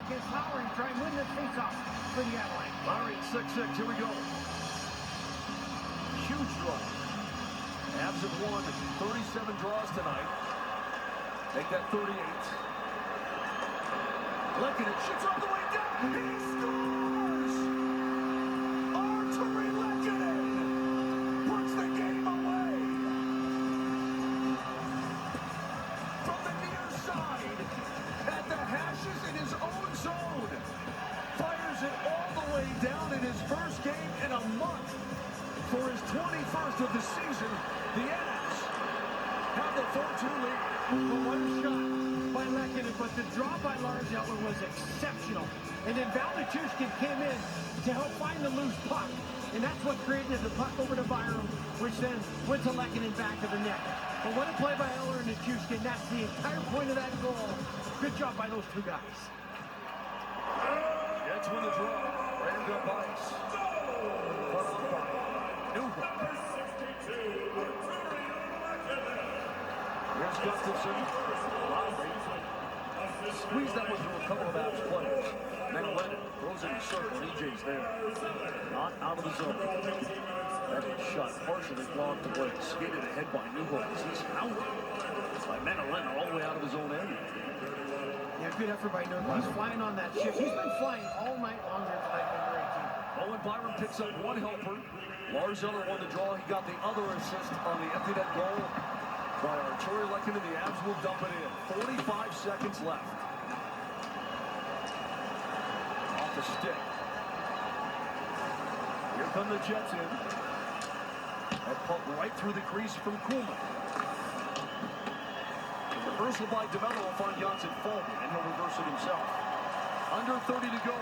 against Lowry and try and win this faceoff for the Avalanche. All right, 6-6, here we go. Huge draw. Avs have won 37 draws tonight. Make that 38. Lehkonen shoots all the way down. He scores! Arturi Lehkonen puts the game away. From the near side, at the hashes in his own zone. Fires it all the way down in his first game in a month. For his 21st of the season, the Avs have the 4-2 lead. The one shot by Lehkonen, but the draw by Lars Eller was exceptional. And then Valachushkin came in to help find the loose puck. And that's what created the puck over to Byram, which then went to Lehkonen back of the net. But what a play by Eller and Nichushkin. That's the entire point of that goal. Good job by those two guys. That's when the draw. Rammed up ice. Cut off by Newhook. Here's Gustafsson. Lowry. Squeeze that one through a couple of Avs players. Lennon throws in the circle. EJ's there. Not out of the zone. That is shot partially blocked away. Skated ahead by Newhook. He's hounded by Lennon all the way out of his own area. Yeah, good effort by Newhook. He's flying on that shift. He's been flying all night long here tonight, number 18. Owen Byram picks up one helper. Lars Eller won the draw. He got the other assist on the empty net goal by Arturi Lehkonen. The Avs will dump it in. 45 seconds left. Off the stick. Here come the Jets in. That puck right through the crease from Kuhlman. The reversal by DeMello will find Janssen foaming, and he'll reverse it himself. Under 30 to go.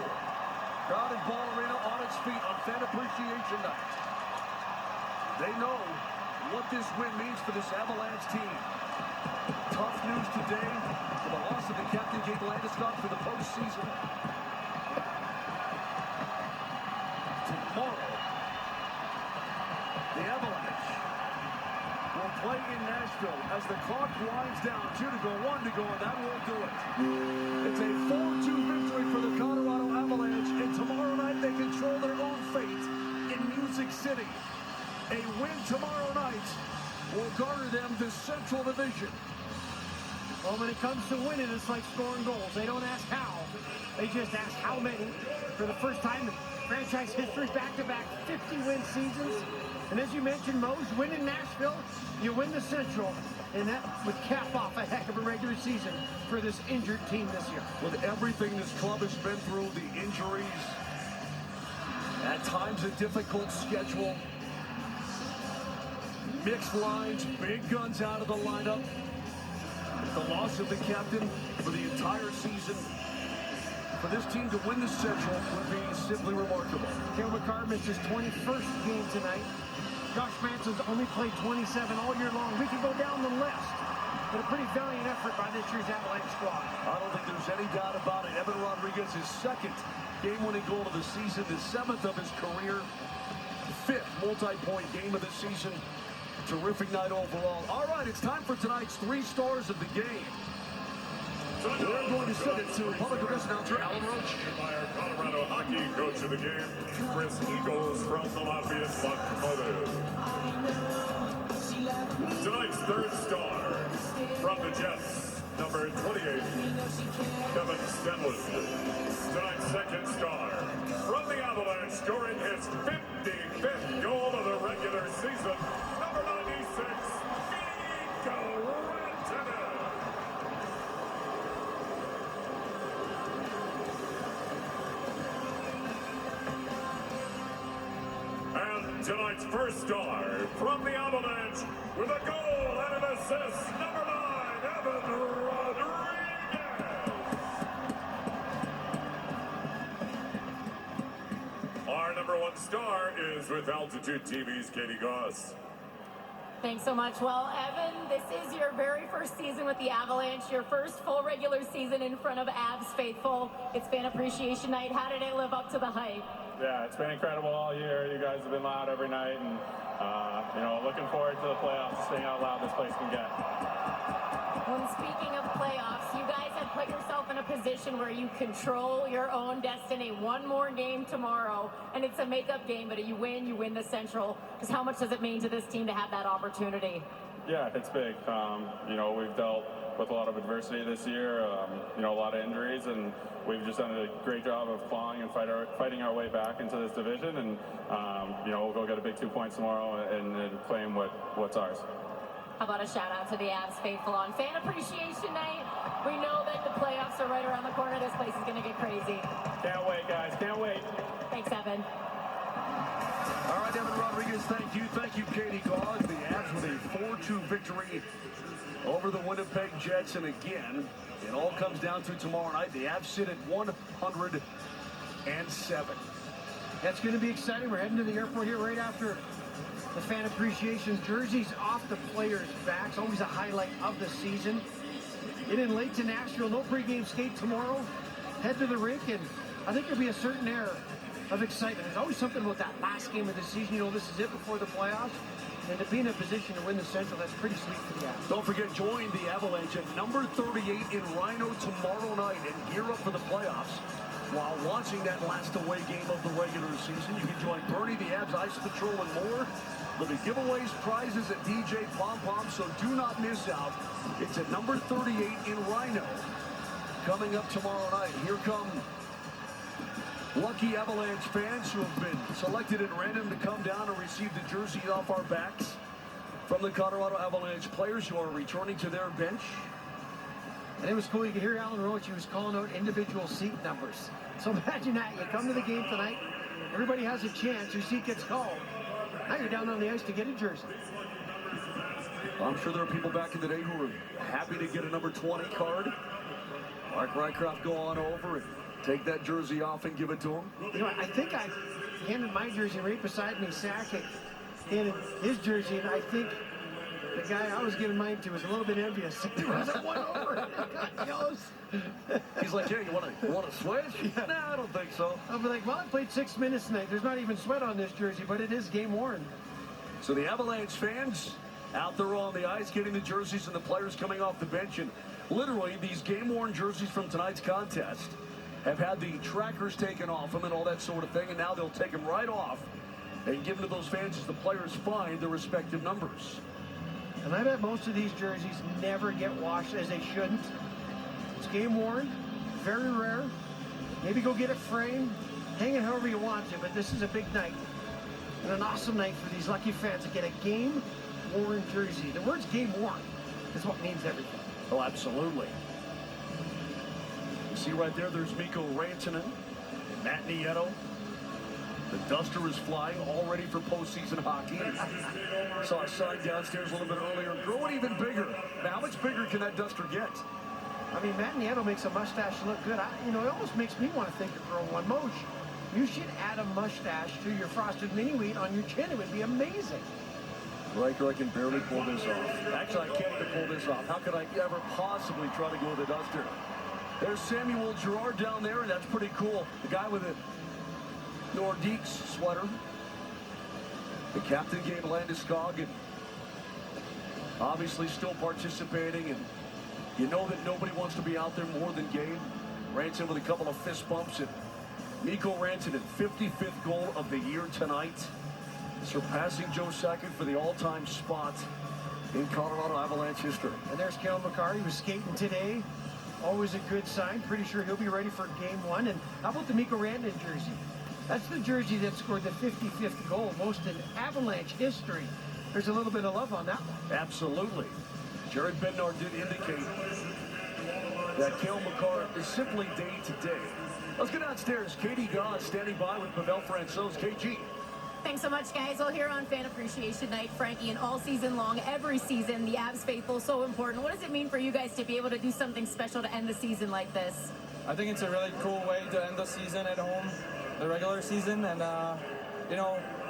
Crowded Ball Arena on its feet on Fan Appreciation Night. They know what this win means for this Avalanche team. Tough news today for the loss of the captain, Gabe Landeskog, for the postseason. Tomorrow, the Avalanche will play in Nashville as the clock winds down. 2 to go, 1 to go, and that will do it. It's a 4-2 victory for the Colorado Avalanche, and tomorrow night they control their own fate in Music City. A win tomorrow night will garner them the Central Division. Well, when it comes to winning, it's like scoring goals. They don't ask how. They just ask how many. For the first time in franchise history, back-to-back 50-win seasons. And as you mentioned, Mose, win in Nashville, you win the Central, and that would cap off a heck of a regular season for this injured team this year. With everything this club has been through, the injuries, at times a difficult schedule, mixed lines, big guns out of the lineup. The loss of the captain for the entire season. For this team to win the Central would be simply remarkable. Cale Makar missed his 21st game tonight. Josh Manson's only played 27 all year long. We could go down the list. But a pretty valiant effort by this year's Avalanche squad. I don't think there's any doubt about it. Evan Rodriguez's second game-winning goal of the season, the 7th of his career, 5th multi-point game of the season. Terrific night overall. All right, it's time for tonight's 3 stars of the game. We're going to send it to public address announcer Alan Roach. By our Colorado hockey coach of the game, Chris Eagles from the Latvian Locomotive. Tonight's 3rd star from the Jets, number 28, Kevin Stenley. Tonight's 2nd star from the Avalanche, scoring his 55th goal of the regular season, number 96, Mikko Rantanen. And tonight's 1st star from the Avalanche with a goal and an assist, number 9, Evan Rodriguez. Our number 1 star is with Altitude TV's Katie Goss. Thanks so much. Well, Evan, this is your very first season with the Avalanche, your first full regular season in front of Avs faithful. It's Fan Appreciation Night. How did it live up to the hype? Yeah, it's been incredible all year. You guys have been loud every night, and looking forward to the playoffs, seeing how loud this place can get. When speaking of playoffs, you guys have put yourself in a position where you control your own destiny. One more game tomorrow, and it's a makeup game, but you win the Central. Just how much does it mean to this team to have that opportunity? Yeah, it's big. We've dealt with a lot of adversity this year, a lot of injuries, and we've just done a great job of clawing and fighting our way back into this division. And, we'll go get a big 2 points tomorrow and claim what's ours. How about a shout out to the Avs faithful on Fan Appreciation Night? We know that the playoffs are right around the corner. This place is going to get crazy. Can't wait, guys. Can't wait. Thanks, Evan. All right, Evan Rodriguez, thank you. Thank you, Katie Gause. The Avs with a 4-2 victory over the Winnipeg Jets. And again, it all comes down to tomorrow night. The Avs sit at 107. That's going to be exciting. We're heading to the airport here right after the fan appreciation jerseys off the players' backs. Always a highlight of the season. Get in late to Nashville. No pregame skate tomorrow. Head to the rink, and I think there'll be a certain air of excitement. There's always something about that last game of the season. This is it before the playoffs. And to be in a position to win the Central, that's pretty sweet for the Avs. Don't forget, join the Avalanche at number 38 in Rhino tomorrow night and gear up for the playoffs. While watching that last away game of the regular season, you can join Bernie, the Avs Ice Patrol, and more. There'll be giveaways, prizes at DJ Pom Pom, so do not miss out. It's at number 38 in Rhino. Coming up tomorrow night, here come lucky Avalanche fans who have been selected at random to come down and receive the jersey off our backs from the Colorado Avalanche players who are returning to their bench. And it was cool. You could hear Alan Roach. He was calling out individual seat numbers. So imagine that. You come to the game tonight. Everybody has a chance. Your seat gets called. Now you're down on the ice to get a jersey. I'm sure there are people back in the day who were happy to get a number 20 card. Mark Rycroft go on over and take that jersey off and give it to him. I think I handed my jersey right beside me. Sakic handed his jersey, and I think the guy I was giving mine to was a little bit envious. He wasn't one over. He's like, yeah, you want to switch? Yeah. Nah, I don't think so. I'll be like, well, I played 6 minutes tonight. There's not even sweat on this jersey, but it is game worn. So the Avalanche fans out there on the ice getting the jerseys and the players coming off the bench. And literally, these game-worn jerseys from tonight's contest have had the trackers taken off them and all that sort of thing. And now they'll take them right off and give them to those fans as the players find their respective numbers. And I bet most of these jerseys never get washed as they shouldn't. It's game worn, very rare. Maybe go get it framed, hang it however you want to, but this is a big night. And an awesome night for these lucky fans to get a game-worn jersey. The words game-worn is what means everything. Oh, absolutely. You see right there's Mikko Rantanen, Matt Nieto. The duster is flying, all ready for postseason hockey. Saw a sign downstairs a little bit earlier. Grow it even bigger. Now, how much bigger can that duster get? I mean, Matt Nieto makes a mustache look good. It almost makes me want to think of growing one. Moshe, you should add a mustache to your frosted mini-wheat on your chin. It would be amazing. Riker, I can barely pull this off. Actually, I can't even pull this off. How could I ever possibly try to go with a duster? There's Samuel Girard down there, and that's pretty cool. The guy with the Nordiques sweater. The captain, Gabe Landeskog, and obviously still participating, and you know that nobody wants to be out there more than Gabe. Rantanen with a couple of fist bumps, and Mikko Rantanen, 55th goal of the year tonight, surpassing Joe Sakic for the all-time spot in Colorado Avalanche history. And there's Cale Makar. He was skating today. Always a good sign. Pretty sure he'll be ready for game one. And how about the Mikko Rantanen jersey? That's the jersey that scored the 55th goal, most in Avalanche history. There's a little bit of love on that one. Absolutely. Jared Bednar did indicate that Cale Makar is simply day to day. Let's get downstairs. Katie Gause standing by with Pavel Francouz. KG. Thanks so much, guys. Well, here on Fan Appreciation Night, Frankie, and all season long, every season, the Avs faithful, so important. What does it mean for you guys to be able to do something special to end the season like this? I think it's a really cool way to end the season at home, the regular season. And,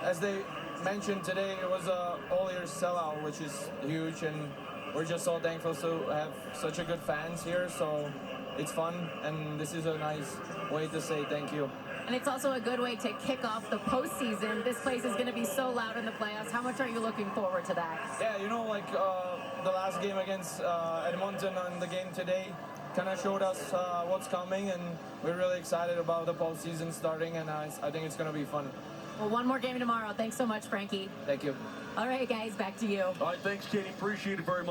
as they mentioned today, it was a all-year sellout, which is huge. And we're just so thankful to have such a good fans here. So it's fun, and this is a nice way to say thank you. and it's also a good way to kick off the postseason. This place is going to be so loud in the playoffs. How much are you looking forward to that? Yeah, you know, like the last game against Edmonton and the game today kind of showed us what's coming, and we're really excited about the postseason starting, and I think it's going to be fun. Well, one more game tomorrow. Thanks so much, Frankie. Thank you. All right, guys, back to you. All right, thanks, Katie. Appreciate it very much.